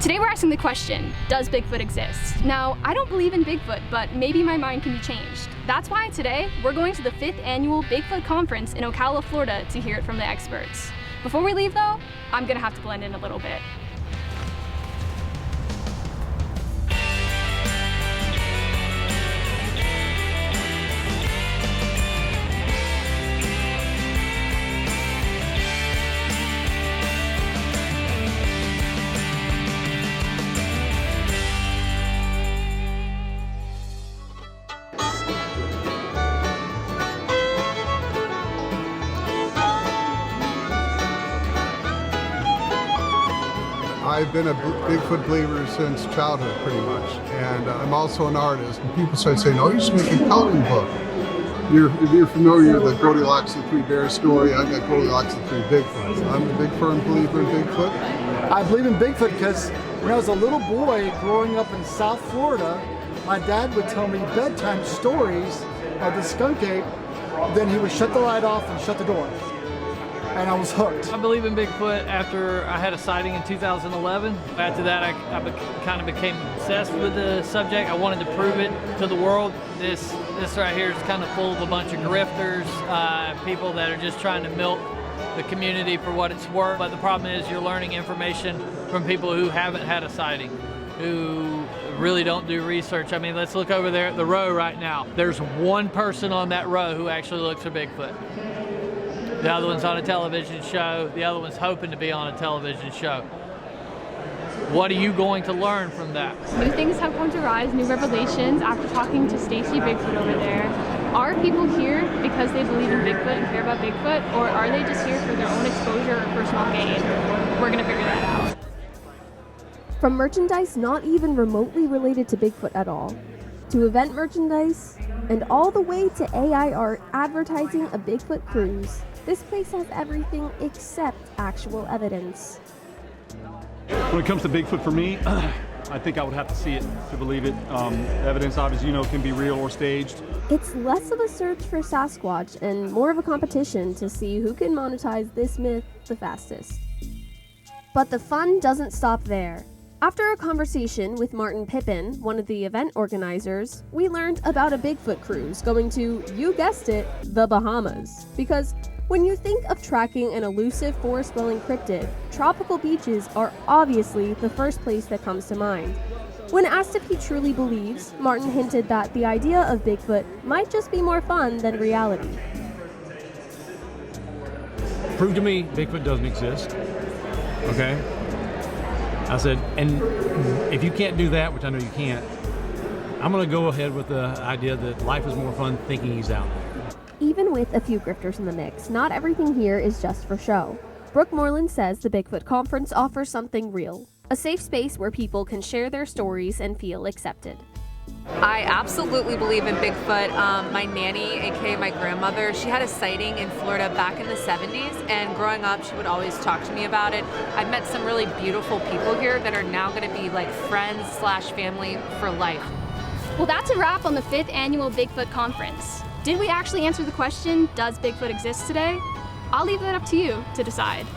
Today we're asking the question, does Bigfoot exist? Now, I don't believe in Bigfoot, but maybe my mind can be changed. That's why today we're going to the 5th annual Bigfoot conference in Ocala, Florida to hear it from the experts. Before we leave though, I'm gonna have to blend in a little bit. I've been a Bigfoot believer since childhood, pretty much, and I'm also an artist. And people start saying, "Oh, you should make a coloring book." If you're familiar with the Goldilocks and the Three Bears story, I got Goldilocks and Three Bigfoots. I'm a big firm believer in Bigfoot. I believe in Bigfoot because when I was a little boy growing up in South Florida, my dad would tell me bedtime stories of the skunk ape. Then he would shut the light off and shut the door. And I was hooked. I believe in Bigfoot after I had a sighting in 2011. After that, I kind of became obsessed with the subject. I wanted to prove it to the world. This right here is kind of full of a bunch of grifters, people that are just trying to milk the community for what it's worth. But the problem is you're learning information from people who haven't had a sighting, who really don't do research. I mean, let's look over there at the row right now. There's one person on that row who actually looks for Bigfoot. The other one's on a television show. The other one's hoping to be on a television show. What are you going to learn from that? New things have come to rise, new revelations after talking to Stacy Bigfoot over there. Are people here because they believe in Bigfoot and care about Bigfoot, or are they just here for their own exposure or personal gain? We're gonna figure that out. From merchandise not even remotely related to Bigfoot at all, to event merchandise, and all the way to AI art advertising a Bigfoot cruise. This place has everything except actual evidence. When it comes to Bigfoot, for me, I think I would have to see it to believe it. Evidence, obviously, can be real or staged. It's less of a search for Sasquatch and more of a competition to see who can monetize this myth the fastest. But the fun doesn't stop there. After a conversation with Martin Pippin, one of the event organizers, we learned about a Bigfoot cruise going to, you guessed it, the Bahamas. Because when you think of tracking an elusive forest-dwelling cryptid, tropical beaches are obviously the first place that comes to mind. When asked if he truly believes, Martin hinted that the idea of Bigfoot might just be more fun than reality. Prove to me Bigfoot doesn't exist, okay? I said, and if you can't do that, which I know you can't, I'm gonna go ahead with the idea that life is more fun thinking he's out there. Even with a few grifters in the mix, not everything here is just for show. Brooke Moreland says the Bigfoot Conference offers something real, a safe space where people can share their stories and feel accepted. I absolutely believe in Bigfoot. My nanny, aka my grandmother, she had a sighting in Florida back in the 70s, and growing up she would always talk to me about it. I've met some really beautiful people here that are now going to be like friends / family for life. Well, that's a wrap on the 5th annual Bigfoot conference. Did we actually answer the question, does Bigfoot exist today? I'll leave that up to you to decide.